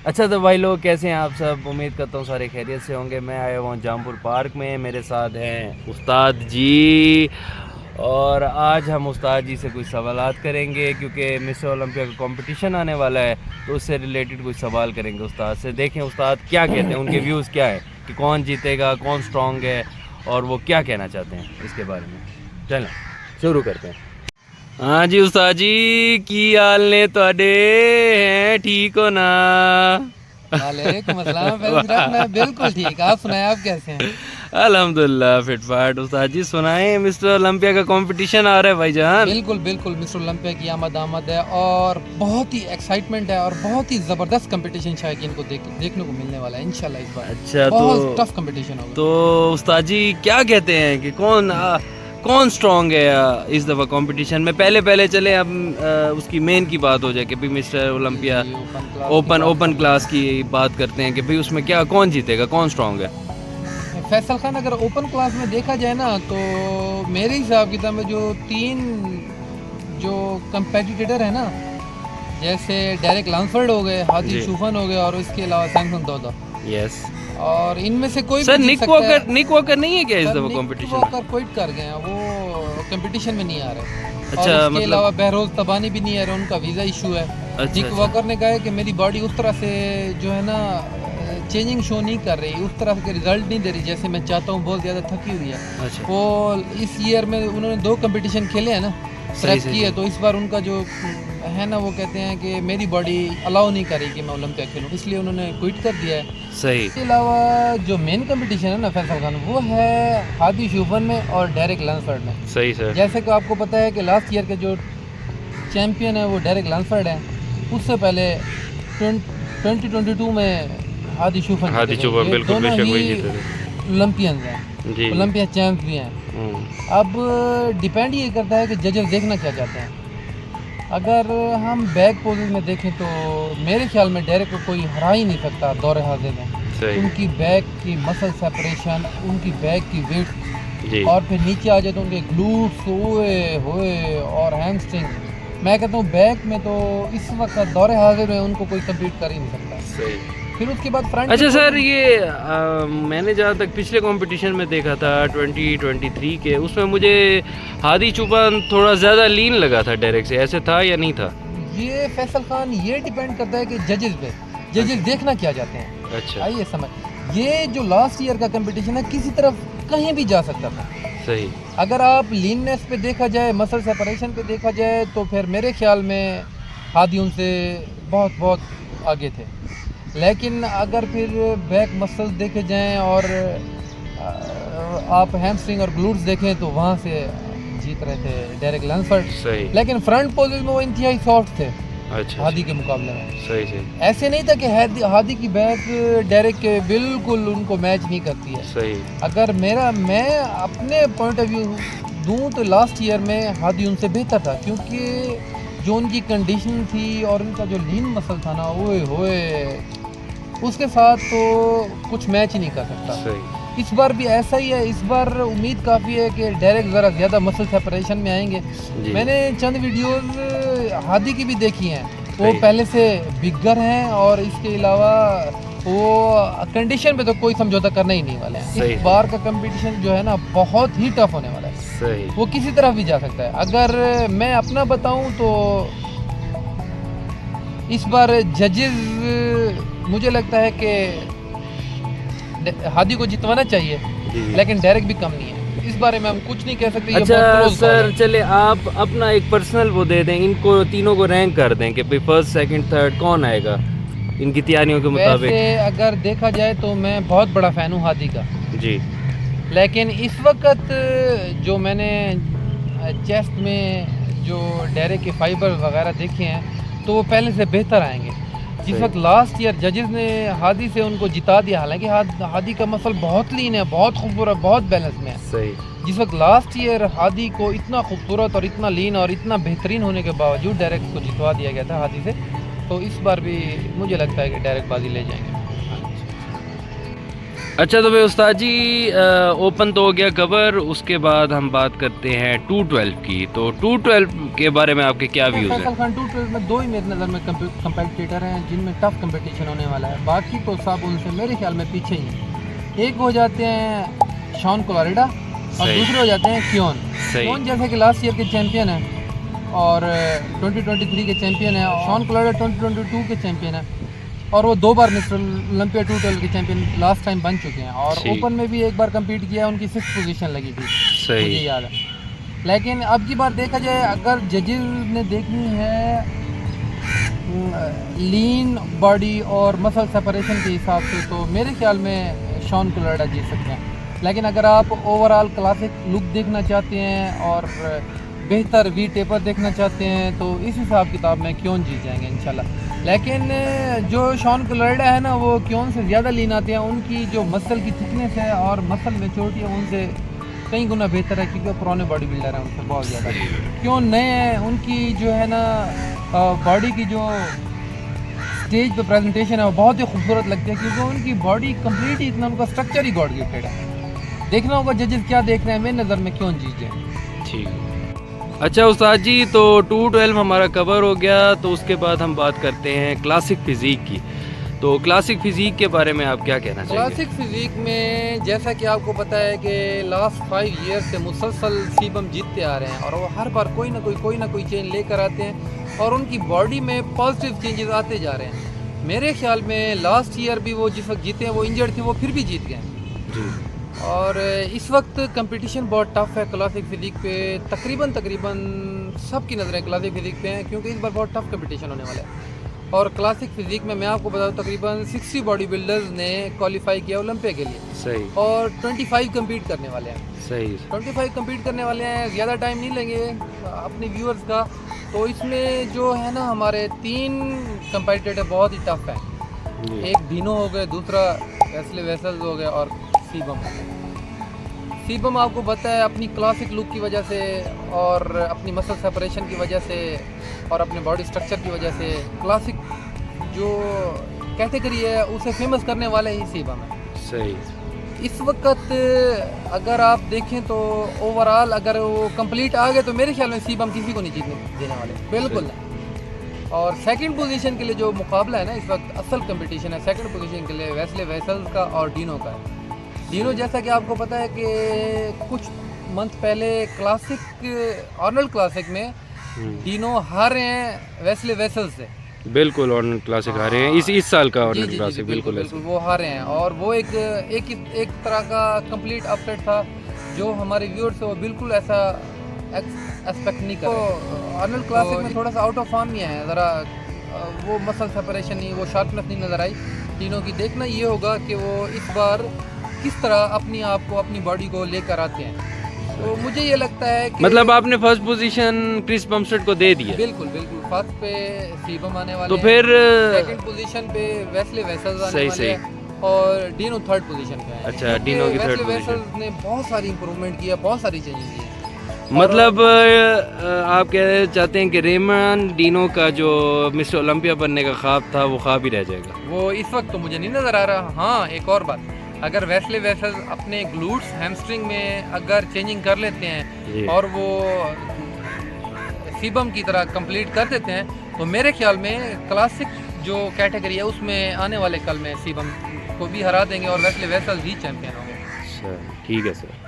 अच्छा तो भाई लोग कैसे हैं आप सब? उम्मीद करता हूँ सारे खैरियत से होंगे। मैं आया हुआ हूँ जामपुर पार्क में, मेरे साथ हैं उस्ताद जी। और आज हम उस्ताद जी से कुछ सवालात करेंगे क्योंकि मिस्टर ओलंपिया का कंपटीशन आने वाला है, तो उससे रिलेटेड कुछ सवाल करेंगे उस्ताद से। देखें उस्ताद क्या कहते हैं, उनके व्यूज़ क्या है कि कौन जीतेगा, कौन स्ट्रॉन्ग है और वो क्या कहना चाहते हैं इसके बारे में। चलें शुरू करते हैं। हाँ जी उस्ताद जी, की हाल ने तुहाडे? हैं ठीक हो ना? वालेकुम अस्सलाम फैज़ साहब, मैं बिल्कुल ठीक। आप सुनाएं, आप कैसे हैं? अल्हम्दुलिल्लाह फिटफाट। उस्ताद जी सुनाएं, मिस्टर ओलंपिया का कंपटीशन आ रहा है भाईजान। बिल्कुल बिल्कुल मिस्टर ओलंपिया की आमद है और बहुत ही एक्साइटमेंट है और बहुत ही ज़बरदस्त कंपटीशन शायद इनको देखने को मिलने वाला है इंशाल्लाह इस बार। अच्छा बहुत टफ कंपटीशन होगा। तो उस्ताद जी क्या कहते हैं कि कौन स्ट्रॉन्ग है इस दफ़ा कंपटीशन में? पहले चले अब उसकी मेन की बात हो जाए कि भाई मिस्टर ओलंपिया जी, ओपन क्लास की बात करते हैं कि भाई उसमें क्या कौन जीतेगा, कौन स्ट्रॉन्ग है? फैसल खान, अगर ओपन क्लास में देखा जाए ना तो मेरे हिसाब किताब में जो तीन जो कंपेटिटर है ना, जैसे डेरेक लांसफर्ड हो गए, हादी जी। शूफन हो गए और इसके अलावा सैमसन दोदा, यस और इनमें से कोई सर। भी जीत सकता है। निक वॉकर नहीं है क्या इस सर दफ़ा निक कंपटीशन? वॉकर क्विट कर गए हैं, वो कंपटीशन में नहीं आ रहे। और अच्छा इसके मतलब अलावा बहरोज तबानी भी नहीं आ रहे, उनका वीज़ा इशू है। अच्छा निक अच्छा वॉकर ने कहा है कि मेरी बॉडी उस तरह से जो है ना चेंजिंग शो नहीं कर रही, उस तरह के रिजल्ट नहीं दे रही जैसे मैं चाहता हूँ, बहुत ज़्यादा थकी हुई है अच्छा वो। इस ईयर में उन्होंने 2 कंपटीशन खेले हैं ना, सही ट्रैक की है, तो इस बार उनका जो है ना वो कहते हैं कि मेरी बॉडी अलाउ नहीं करेगी कि मैं ओलंपिया खेलूँ, इसलिए उन्होंने क्विट कर दिया है। सही इसके अलावा जो मेन कंपटीशन है ना फैसल खान, वो है हादी शूफन में और डेरेक लांसफर्ड में। सही सर। जैसे कि आपको पता है कि लास्ट ईयर के जो चैम्पियन है वो डेरेक लांसफर्ड है। उससे पहले 2022 में हादी शूफन हादी जीते थे। चुपा ये बिल्कुल दोनों बेशक ही वही जीते थे ओलंपियंस हैं, जी। ओलंपिया चैंप भी हैं। अब डिपेंड ये करता है कि जजेस देखना क्या चाहते हैं। अगर हम बैक पोजेस में देखें तो मेरे ख्याल में डेरेक को कोई हरा ही नहीं सकता दौरे हाजिर में। सही उनकी बैक की मसल सेपरेशन, उनकी बैक की वेट, जी। और फिर नीचे आ जाए तो उनके ग्लूट्स ओए होए और हैमस्ट्रिंग। मैं कहता हूँ बैक में तो इस वक्त दौरे हाजिर में उनको कोई कम्पीट कर ही नहीं सकता। सही। फिर उसके बाद फ्रंट। अच्छा सर, ये मैंने जहाँ तक पिछले कंपटीशन में देखा था 2023 के, उसमें मुझे हादी चुपान थोड़ा ज़्यादा लीन लगा था डायरेक्ट से, ऐसे था या नहीं था? ये फैसल खान, ये डिपेंड करता है कि जजेस पे, जजेस देखना क्या चाहते हैं। अच्छा आइए समझ, ये जो लास्ट ईयर का कंपटीशन है किसी तरफ कहीं भी जा सकता था। सही। अगर आप लीननेस पे देखा जाए, मसल सेपरेशन पे देखा जाए, तो फिर मेरे ख्याल में हादी उनसे बहुत बहुत आगे थे। लेकिन अगर फिर बैक मसल्स देखे जाएं और आप हैमस्ट्रिंग और ग्लूट्स देखें तो वहाँ से जीत रहे थे डेरेक लांसफर्ड। सही। लेकिन फ्रंट पोजिशन में वो इंतहाई सॉफ्ट थे अच्छा हादी के मुकाबले में। सही सही ऐसे नहीं था कि हादी की बैक डेरेक के बिल्कुल उनको मैच नहीं करती है। सही। अगर मैं अपने पॉइंट ऑफ व्यू दूं तो लास्ट ईयर में हादी उनसे बेहतर था, क्योंकि जो उनकी कंडीशन थी और उनका जो लीन मसल था ना, ओए होए, उसके साथ तो कुछ मैच ही नहीं कर सकता। सही। इस बार भी ऐसा ही है। इस बार उम्मीद काफ़ी है कि डायरेक्ट ज़रा ज़्यादा मसल सेपरेशन में आएंगे। जी। मैंने चंद वीडियोस हादी की भी देखी हैं, वो सही। पहले से बिगर हैं और इसके अलावा वो कंडीशन पे तो कोई समझौता करना ही नहीं वाले हैं। सही। इस बार का कंपटीशन जो है ना बहुत ही टफ होने वाला है, सही। वो किसी तरफ भी जा सकता है। अगर मैं अपना बताऊं तो इस बार जजेस मुझे लगता है कि हादी को जितवाना चाहिए, जी। लेकिन डायरेक्ट भी कम नहीं है। इस बारे में हम कुछ नहीं कह सकते। ये अच्छा बहुत close सर, call है। चले आप अपना एक पर्सनल वो दे दें, इनको तीनों को रैंक कर दें कि भाई फर्स्ट सेकंड थर्ड कौन आएगा इनकी तैयारियों के मुताबिक। वैसे अगर देखा जाए तो मैं बहुत बड़ा फ़ैन हूँ हादी का, जी। लेकिन इस वक्त जो मैंने चेस्ट में जो डेरेक के फाइबर वगैरह देखे हैं तो वो पहले से बेहतर आएंगे। जिस सही। वक्त लास्ट ईयर जजेस ने हादी से उनको जिता दिया, हालांकि हादी का मसल बहुत लीन है, बहुत खूबसूरत, बहुत बैलेंस में है। सही। जिस वक्त लास्ट ईयर हादी को इतना खूबसूरत और इतना लीन और इतना बेहतरीन होने के बावजूद डायरेक्ट को जितवा दिया गया था हादी से, तो इस बार भी मुझे लगता है कि डायरेक्ट बाजी ले जाएंगे। अच्छा तो भाई उस्ताद जी ओपन तो हो गया कवर, उसके बाद हम बात करते हैं 212 की। तो 212 के बारे में आपके क्या व्यूज़ हैं? फैसल खान 212 में दो ही मेरे नज़र में कंपेटिटर हैं जिनमें टफ कंपटीशन होने वाला है, बाकी तो सब उनसे मेरे ख्याल में पीछे ही हैं। एक हो जाते हैं शॉन क्लोरिडा और दूसरे हो जाते हैं क्योन। क्योन जैसे कि लास्ट ईयर के चैंपियन हैं और 2023 के चैंपियन हैं, शॉन क्लोरिडा 2022 के चैंपियन हैं और वो 2 बार मिस्टर ओलंपिया 212 के चैंपियन लास्ट टाइम बन चुके हैं और ओपन में भी एक बार कम्पीट किया, उनकी 6th पोजीशन लगी थी मुझे याद है। लेकिन अब की बार देखा जाए, अगर जजेस ने देखनी है लीन बॉडी और मसल सेपरेशन के हिसाब से तो मेरे ख्याल में शॉन क्लोरिडा जीत सकते हैं। लेकिन अगर आप ओवरऑल क्लासिक लुक देखना चाहते हैं और बेहतर वी टेपर देखना चाहते हैं तो इस हिसाब किताब में क्यों जीत जाएंगे इंशाल्लाह। लेकिन जो शॉन क्लोरिडा है ना, वो क्यों से ज़्यादा लीन आते हैं, उनकी जो मसल की थिकनेस है और मसल मेच्योरिटी है उनसे कई गुना बेहतर है क्योंकि वो पुराने बॉडी बिल्डर हैं उनसे बहुत ज़्यादा। क्यों नए हैं, उनकी जो है ना बॉडी की जो स्टेज पे प्रेजेंटेशन है वो बहुत ही खूबसूरत लगती है क्योंकि उनकी बॉडी कंप्लीट ही इतना, उनका स्ट्रक्चर ही गॉड गिफ्टेड है। देखना होगा जजेस क्या देख रहे हैं, मेरी नज़र में क्यों जीत जाए। ठीक। अच्छा उस्ताद जी, तो 212 हमारा कवर हो गया, तो उसके बाद हम बात करते हैं क्लासिक फिज़ीक की। तो क्लासिक फ़िज़ीक के बारे में आप क्या कहना चाहिए? क्लासिक फिज़ीक में जैसा कि आपको पता है कि लास्ट 5 ईयर से मुसलसल सीबम जीतते आ रहे हैं और वो हर बार कोई ना कोई चेंज लेकर आते हैं और उनकी बॉडी में पॉजिटिव चेंजेस आते जा रहे हैं। मेरे ख्याल में लास्ट ईयर भी वो जिस वक्त जीते हैं वो इंजर्ड थे, वो फिर भी जीत गए जी। और इस वक्त कंपटीशन बहुत टफ है क्लासिक फिज़ीक पे, तकरीबन सबकी नज़रें क्लासिक फिज़ीक पे हैं क्योंकि इस बार बहुत टफ कंपटीशन होने वाला है। और क्लासिक फिज़ीक में मैं आपको बताऊँ तकरीबन 60 बॉडी बिल्डर्स ने क्वालिफाई किया ओलंपिया के लिए। सही। और 25 कम्पीट करने वाले हैं। सही। 25 कम्पीट करने वाले हैं, ज़्यादा टाइम नहीं लेंगे अपने व्यूअर्स का। तो इसमें जो है ना हमारे 3 कंपीटिटर बहुत ही टफ है। एक डीनो हो गए, दूसरा वेस्ले वेसल्स हो गए और सीबम हो गए। सीबम आपको पता है अपनी क्लासिक लुक की वजह से और अपनी मसल सेपरेशन की वजह से और अपने बॉडी स्ट्रक्चर की वजह से क्लासिक जो कैटेगरी है उसे फेमस करने वाले ही सीबम है। सही। इस वक्त अगर आप देखें तो ओवरऑल अगर वो कंप्लीट आ गए तो मेरे ख्याल में सीबम किसी को नहीं जीतने देने वाले, बिल्कुल नहीं। और सेकंड पोजीशन के लिए जो मुकाबला है ना इस वक्त असल कंपटीशन है सेकंड पोजीशन के लिए वेस्ले वेसल्स का और डीनो का है। डीनो जैसा कि आपको पता है कि कुछ मंथ पहले क्लासिक आर्नल्ड क्लासिक में डीनो हार रहे हैं वेस्ले वेसल्स से। बिल्कुल आर्नल्ड क्लासिक हारे हैं इस साल का आर्नल्ड क्लासिक। बिल्कुल वो हारे हैं और वो एक तरह का कंप्लीट अपसेट था जो हमारे व्यूअर्स वो बिल्कुल ऐसा एक्सपेक्ट नहीं कर रहे। आर्नल्ड क्लासिक में थोड़ा सा आउट ऑफ फॉर्म ही है, ज़रा वो मसल सेपरेशन नहीं, वो शार्पनेस नहीं नज़र आई डीनो की। देखना ये होगा कि वो इस बार किस तरह अपनी आप को अपनी बॉडी को लेकर आते हैं। तो मुझे ये लगता है कि मतलब आपने फर्स्ट पोजीशन क्रिस बम्स्टेड को दे दी है। बिल्कुल फर्स्ट पे सीबम आने वाले तो फिर सेकंड पोजीशन पे वेस्ले वेसल्स आने वाले हैं और डीनो थर्ड पोजीशन पे है। अच्छा, डीनो की थर्ड पोजीशन। वेसल्स ने बहुत सारी इंप्रूवमेंट किया, बहुत सारी चेंजेस किए। मतलब आप कह चाहते हैं कि रेमन डीनो का जो मिस्टर ओलंपिया बनने का ख्वाब था वो ख्वाब ही रह जाएगा? वो इस वक्त तो मुझे नहीं नज़र आ रहा। हाँ, एक और बात, अगर वेस्ले वेसल्स अपने ग्लूट्स हैमस्ट्रिंग में अगर चेंजिंग कर लेते हैं और वो सीबम की तरह कंप्लीट कर देते हैं तो मेरे ख्याल में क्लासिक जो कैटेगरी है उसमें आने वाले कल में सीबम को भी हरा देंगे और वेस्ले वेसल्स ही चैंपियन होंगे। ठीक है सर।